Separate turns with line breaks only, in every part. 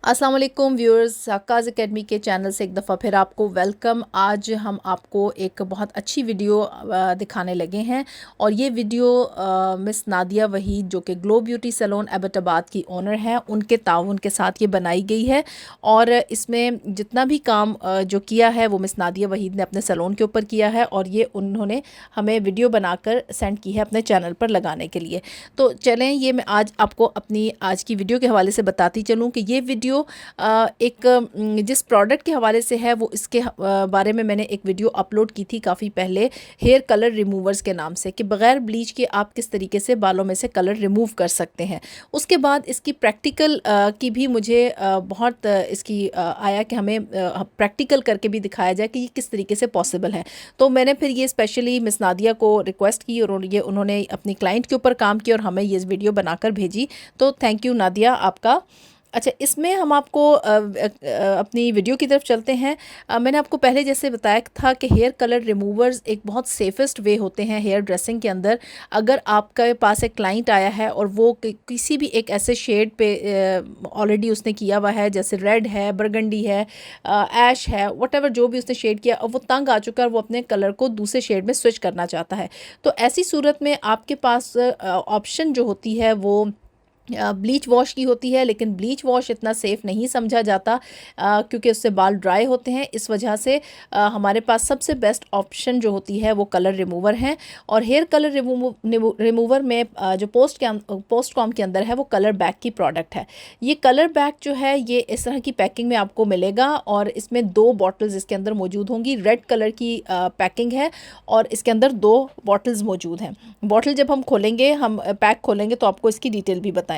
अस्सलाम वालेकुम viewers, साकाज़ academy के चैनल से एक दफ़ा फिर आपको वेलकम। आज हम आपको एक बहुत अच्छी वीडियो दिखाने लगे हैं और ये वीडियो मिस नादिया वहीद जो कि ग्लो ब्यूटी सैलून एबटाबाद की ओनर हैं, उनके ताउन के साथ ये बनाई गई है। और इसमें जितना भी काम जो किया है वो मिस नादिया वहीद ने अपने सैलून के ऊपर किया है और ये उन्होंने हमें वीडियो बनाकर सेंड की है अपने चैनल पर लगाने के लिए। तो चलें, ये मैं आज आपको अपनी आज की वीडियो के हवाले से बताती चलूँ कि ये वीडियो एक जिस प्रोडक्ट के हवाले से है वो इसके बारे में मैंने एक वीडियो अपलोड की थी काफ़ी पहले, हेयर कलर रिमूवर्स के नाम से, कि बग़ैर ब्लीच के आप किस तरीके से बालों में से कलर रिमूव कर सकते हैं। उसके बाद इसकी प्रैक्टिकल की भी मुझे बहुत इसकी आया कि हमें प्रैक्टिकल करके भी दिखाया जाए कि ये किस तरीके से पॉसिबल है। तो मैंने फिर ये स्पेशली मिस नादिया को रिक्वेस्ट की और ये उन्होंने अपनी क्लाइंट के ऊपर काम किया और हमें ये वीडियो बनाकर भेजी। तो थैंक यू नादिया आपका। अच्छा, इसमें हम आपको अपनी वीडियो की तरफ चलते हैं। मैंने आपको पहले जैसे बताया था कि हेयर कलर रिमूवर्स एक बहुत सेफेस्ट वे होते हैं हेयर ड्रेसिंग के अंदर। अगर आपके पास एक क्लाइंट आया है और वो किसी भी एक ऐसे शेड पे ऑलरेडी उसने किया हुआ है, जैसे रेड है, बरगंडी है, ऐश है, व्हाटएवर जो भी उसने शेड किया, और वो तंग आ चुका है, वो अपने कलर को दूसरे शेड में स्विच करना चाहता है, तो ऐसी सूरत में आपके पास ऑप्शन जो होती है वो ब्लीच वॉश की होती है। लेकिन ब्लीच वॉश इतना सेफ़ नहीं समझा जाता क्योंकि उससे बाल ड्राई होते हैं। इस वजह से हमारे पास सबसे बेस्ट ऑप्शन जो होती है वो कलर रिमूवर हैं। और हेयर कलर रिमूवर में जो पोस्ट कॉम के अंदर है वो कलर बैग की प्रोडक्ट है। ये कलर बैग जो है ये इस तरह की पैकिंग में आपको मिलेगा और इसमें 2 बॉटल्स इसके अंदर मौजूद होंगी। रेड कलर की पैकिंग है और इसके अंदर 2 बॉटल्स मौजूद हैं। बॉटल जब हम खोलेंगे, हम पैक खोलेंगे तो आपको इसकी डिटेल भी बताएंगे।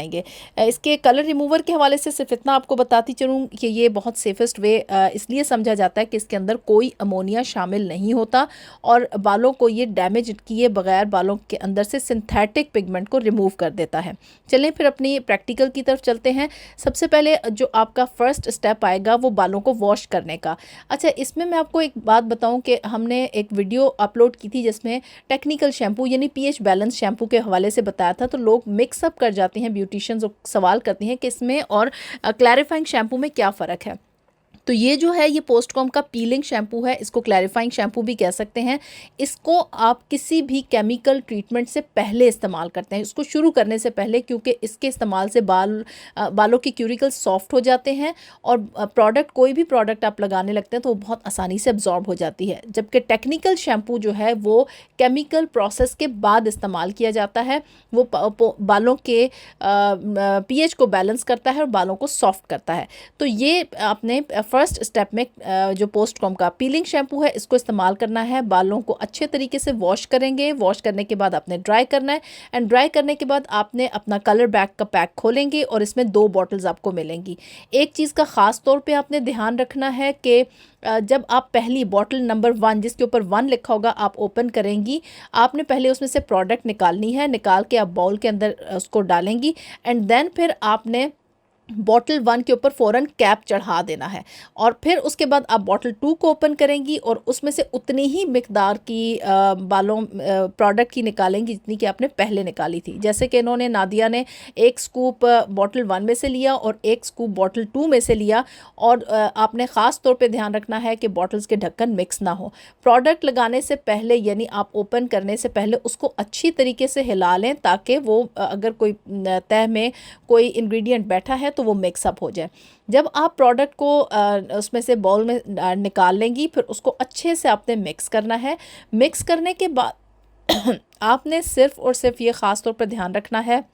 इसके कलर रिमूवर के हवाले से सिर्फ इतना आपको बताती चलूँ कि ये बहुत सेफेस्ट वे इसलिए समझा जाता है कि इसके अंदर कोई अमोनिया शामिल नहीं होता और बालों को ये डैमेज किए बगैर बालों के अंदर से सिंथेटिक पिगमेंट को रिमूव कर देता है। चलें फिर अपनी प्रैक्टिकल की तरफ चलते हैं। सबसे पहले जो आपका फर्स्ट स्टेप आएगा वो बालों को वॉश करने का। अच्छा, इसमें मैं आपको एक बात बताऊं कि हमने एक वीडियो अपलोड की थी जिसमें टेक्निकल शैम्पू यानी पीएच बैलेंस शैम्पू के हवाले से बताया था। तो लोग मिक्सअप कर जाते हैं, ब्यूटिशियंस सवाल करती हैं कि इसमें और क्लैरिफाइंग शैम्पू में क्या फ़र्क है। तो ये जो है ये पोस्टकॉम का पीलिंग शैम्पू है, इसको क्लैरिफाइंग शैम्पू भी कह सकते हैं। इसको आप किसी भी केमिकल ट्रीटमेंट से पहले इस्तेमाल करते हैं, इसको शुरू करने से पहले, क्योंकि इसके इस्तेमाल से बालों के क्यूटिकल सॉफ्ट हो जाते हैं और प्रोडक्ट कोई भी प्रोडक्ट आप लगाने लगते हैं तो वो बहुत आसानी से अब्जॉर्ब हो जाती है। जबकि टेक्निकल शैम्पू जो है वो केमिकल प्रोसेस के बाद इस्तेमाल किया जाता है। वो बालों के पीएच को बैलेंस करता है और बालों को सॉफ्ट करता है। तो ये आपने फर्स्ट स्टेप में जो पोस्टकॉम का पीलिंग शैम्पू है इसको इस्तेमाल करना है। बालों को अच्छे तरीके से वॉश करेंगे। वॉश करने के बाद आपने ड्राई करना है एंड ड्राई करने के बाद आपने अपना कलर बैग का पैक खोलेंगे और इसमें 2 बॉटल्स आपको मिलेंगी। एक चीज़ का ख़ास तौर पे आपने ध्यान रखना है कि जब आप पहली बॉटल नंबर 1 जिसके ऊपर 1 लिखा होगा आप ओपन करेंगी, आपने पहले उसमें से प्रोडक्ट निकालनी है। निकाल के आप बाउल के अंदर उसको डालेंगी एंड देन फिर आपने बॉटल 1 के ऊपर फ़ौरन कैप चढ़ा देना है और फिर उसके बाद आप बॉटल 2 को ओपन करेंगी और उसमें से उतनी ही मिकदार की बालों प्रोडक्ट की निकालेंगी जितनी कि आपने पहले निकाली थी। जैसे कि इन्होंने नादिया ने 1 स्कूप बॉटल 1 में से लिया और 1 स्कूप बॉटल 2 में से लिया। और आपने ख़ास तौर पे ध्यान रखना है कि बॉटल्स के ढक्कन मिक्स ना हो। प्रोडक्ट लगाने से पहले यानी आप ओपन करने से पहले उसको अच्छी तरीके से हिला लें ताकि वो अगर कोई तह में कोई इंग्रेडिएंट बैठा है तो वो मिक्सअप हो जाए। जब आप प्रोडक्ट को उसमें से बाउल में निकाल लेंगी फिर उसको अच्छे से आपने मिक्स करना है। मिक्स करने के बाद आपने सिर्फ़ और सिर्फ ये ख़ास तौर पर ध्यान रखना है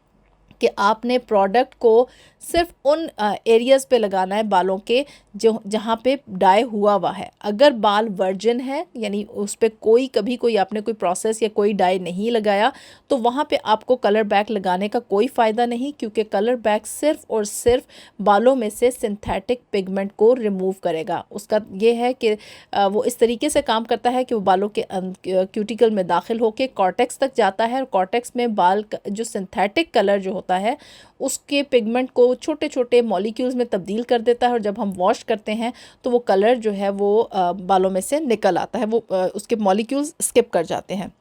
कि आपने प्रोडक्ट को सिर्फ उन एरियाज़ पे लगाना है बालों के जो जहाँ पे डाई हुआ हुआ है। अगर बाल वर्जिन है यानी उस पे कभी कोई आपने कोई प्रोसेस या कोई डाई नहीं लगाया तो वहाँ पे आपको कलर बैग लगाने का कोई फ़ायदा नहीं, क्योंकि कलर बैग सिर्फ और सिर्फ बालों में से सिंथेटिक पिगमेंट को रिमूव करेगा। उसका ये है कि वो इस तरीके से काम करता है कि वो बालों के क्यूटिकल में दाखिल होकर कॉर्टेक्स तक जाता है और कॉर्टेक्स में बाल जो सिंथेटिक कलर जो होता है उसके पिगमेंट को छोटे छोटे मॉलिक्यूल्स में तब्दील कर देता है और जब हम वॉश करते हैं तो वो कलर जो है वो बालों में से निकल आता है, वो उसके मॉलिक्यूल्स स्किप कर जाते हैं।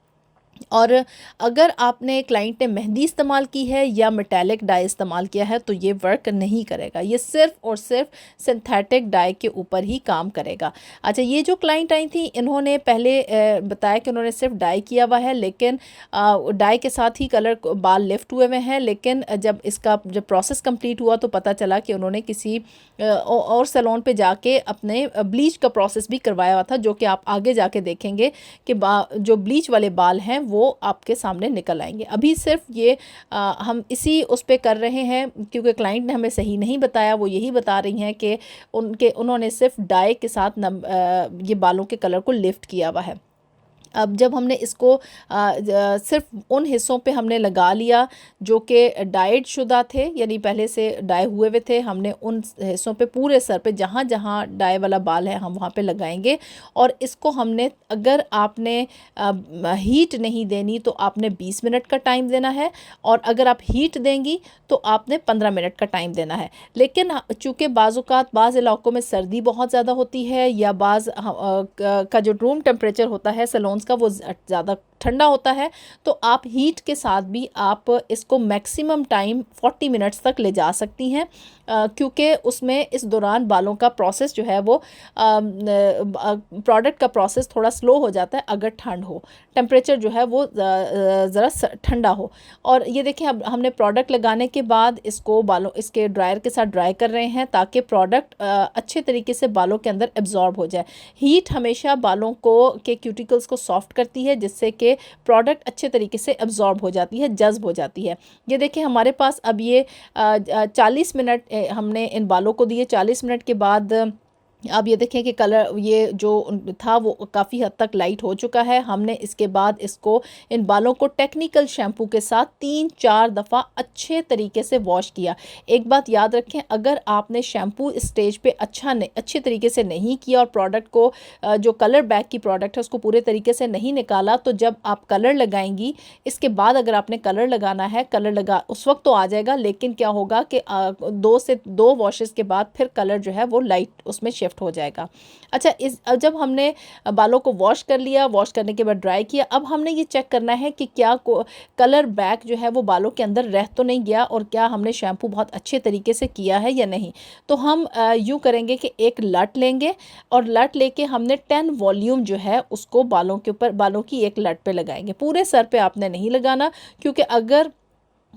और अगर आपने क्लाइंट ने मेहंदी इस्तेमाल की है या मेटालिक डाई इस्तेमाल किया है तो ये वर्क नहीं करेगा, ये सिर्फ और सिर्फ सिंथेटिक डाई के ऊपर ही काम करेगा। अच्छा, ये जो क्लाइंट आई थी इन्होंने पहले बताया कि उन्होंने सिर्फ डाई किया हुआ है, लेकिन डाई के साथ ही कलर बाल लिफ्ट हुए हुए हैं, लेकिन जब प्रोसेस कंप्लीट हुआ तो पता चला कि उन्होंने किसी और सैलून पे जाके अपने ब्लीच का प्रोसेस भी करवाया हुआ था, जो कि आप आगे जाके देखेंगे कि जो ब्लीच वाले बाल हैं वो आपके सामने निकल आएंगे। अभी सिर्फ ये हम इसी उस पे कर रहे हैं क्योंकि क्लाइंट ने हमें सही नहीं बताया। वो यही बता रही हैं कि उन्होंने सिर्फ डाई के साथ ये बालों के कलर को लिफ्ट किया हुआ है। अब जब हमने इसको सिर्फ उन हिस्सों पे हमने लगा लिया जो कि डाइड शुदा थे, यानी पहले से डाई हुए हुए थे, हमने उन हिस्सों पे पूरे सर पे जहाँ जहाँ डाई वाला बाल है हम वहाँ पे लगाएंगे। और इसको हमने, अगर आपने हीट नहीं देनी तो आपने 20 मिनट का टाइम देना है, और अगर आप हीट देंगी तो आपने 15 मिनट का टाइम देना है। लेकिन चूँकि बाज़ बाज़ इलाकों में सर्दी बहुत ज़्यादा होती है या बाज़ का जो रूम टेम्परेचर होता है सैलून्स का वो ज़्यादा ठंडा होता है, तो आप हीट के साथ भी आप इसको मैक्सिमम टाइम 40 मिनट्स तक ले जा सकती हैं, क्योंकि उसमें इस दौरान बालों का प्रोसेस जो है वो प्रोडक्ट का प्रोसेस थोड़ा स्लो हो जाता है अगर ठंड हो, टेम्परेचर जो है वो ज़रा ठंडा हो। और ये देखिए, अब हमने प्रोडक्ट लगाने के बाद इसको इसके ड्रायर के साथ ड्राई कर रहे हैं ताकि प्रोडक्ट अच्छे तरीके से बालों के अंदर एब्जॉर्ब हो जाए। हीट हमेशा बालों के क्यूटिकल्स को सॉफ्ट करती है, जिससे कि प्रोडक्ट अच्छे तरीके से एब्जॉर्ब हो जाती है, जज्ब हो जाती है। ये देखिए, हमारे पास अब ये 40 मिनट हमने इन बालों को दिए। 40 मिनट के बाद अब ये देखें कि कलर ये जो था वो काफ़ी हद तक लाइट हो चुका है। हमने इसके बाद इसको, इन बालों को टेक्निकल शैम्पू के साथ 3-4 दफ़ा अच्छे तरीके से वॉश किया। एक बात याद रखें, अगर आपने शैम्पू स्टेज पे अच्छे तरीके से नहीं किया और प्रोडक्ट को जो कलर बैक की प्रोडक्ट है उसको पूरे तरीके से नहीं निकाला, तो जब आप कलर लगाएंगी इसके बाद अगर आपने कलर लगाना है, उस वक्त तो आ जाएगा, लेकिन क्या होगा कि 2 वॉशेस के बाद फिर कलर जो है वो लाइट उसमें शिफ्ट हो जाएगा। अच्छा, जब हमने बालों को वॉश कर लिया, वॉश करने के बाद ड्राई किया, अब हमने ये चेक करना है कि क्या कलर बैक जो है वो बालों के अंदर रह तो नहीं गया और क्या हमने शैम्पू बहुत अच्छे तरीके से किया है या नहीं। तो हम यूँ करेंगे कि एक लट लेंगे और लट लेके हमने 10 वॉल्यूम जो है उसको बालों के ऊपर, बालों की एक लट पे लगाएंगे। पूरे सर पे आपने नहीं लगाना, क्योंकि अगर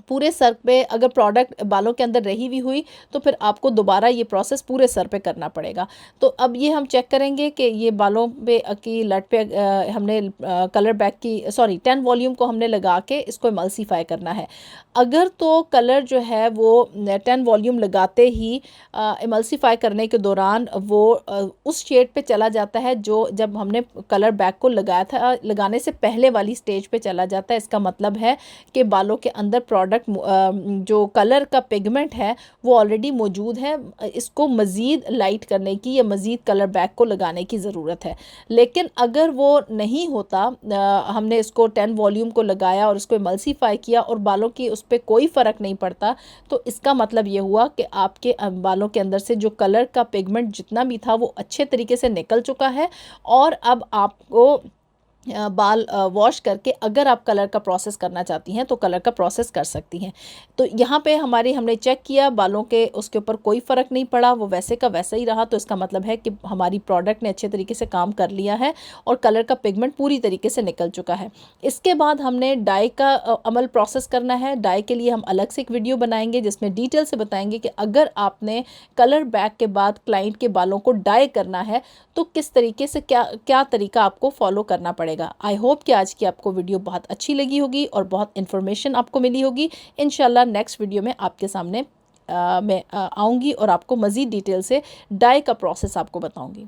पूरे सर पे अगर प्रोडक्ट बालों के अंदर रही हुई हुई तो फिर आपको दोबारा ये प्रोसेस पूरे सर पे करना पड़ेगा। तो अब ये हम चेक करेंगे कि ये बालों पे की लट पे हमने कलर बैक की 10 वॉल्यूम को हमने लगा के इसको इमल्सीफाई करना है। अगर तो कलर जो है वो 10 वॉल्यूम लगाते ही इमल्सीफाई करने के दौरान वो उस शेड पे चला जाता है जो जब हमने कलर बैक को लगाया था, लगाने से पहले वाली स्टेज पे चला जाता है, इसका मतलब है कि बालों के अंदर प्रोडक्ट जो कलर का पिगमेंट है वो ऑलरेडी मौजूद है। इसको मज़ीद लाइट करने की या मज़ीद कलर बैक को लगाने की ज़रूरत है। लेकिन अगर वो नहीं होता, हमने इसको 10 वॉल्यूम को लगाया और इसको इमल्सीफाई किया और बालों की उस पर कोई फ़र्क नहीं पड़ता, तो इसका मतलब ये हुआ कि आपके बालों के अंदर से जो कलर का पिगमेंट जितना भी था वो अच्छे तरीके से निकल चुका है। और अब आपको बाल वॉश करके अगर आप कलर का प्रोसेस करना चाहती हैं तो कलर का प्रोसेस कर सकती हैं। तो यहाँ पे हमने चेक किया, बालों के उसके ऊपर कोई फ़र्क नहीं पड़ा, वो वैसे का वैसा ही रहा। तो इसका मतलब है कि हमारी प्रोडक्ट ने अच्छे तरीके से काम कर लिया है और कलर का पिगमेंट पूरी तरीके से निकल चुका है। इसके बाद हमने डाई का अमल प्रोसेस करना है। डाई के लिए हम अलग से एक वीडियो बनाएंगे जिसमें डिटेल से बताएंगे कि अगर आपने कलर बैक के बाद क्लाइंट के बालों को डाई करना है तो किस तरीके से क्या तरीका आपको फॉलो करना पड़ेगा। आई होप कि आज की आपको वीडियो बहुत अच्छी लगी होगी और बहुत इन्फॉर्मेशन आपको मिली होगी। इंशाल्लाह नेक्स्ट वीडियो में आपके सामने मैं आऊँगी और आपको मज़ीद डिटेल से डाई का प्रोसेस आपको बताऊँगी।